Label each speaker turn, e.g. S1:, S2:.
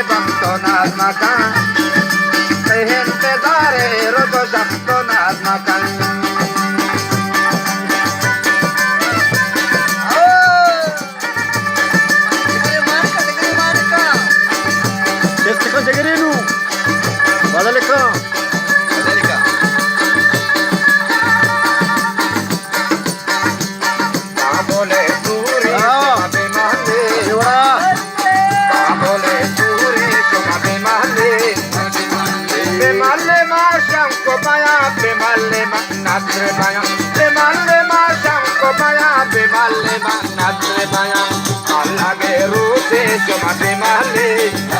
S1: Bastonas makan, hay gente dare roto bastonas makan.
S2: Destekkan Jagarenu. Badaleka.
S1: Kabole suri, kabe mande.
S2: Devara.
S1: Kabole suri, kabe mande. Be malle ma shanko baya, be malle ma natre baya. Be malle ma shanko baya, be malle ma natre baya. Allah be rute, be malle.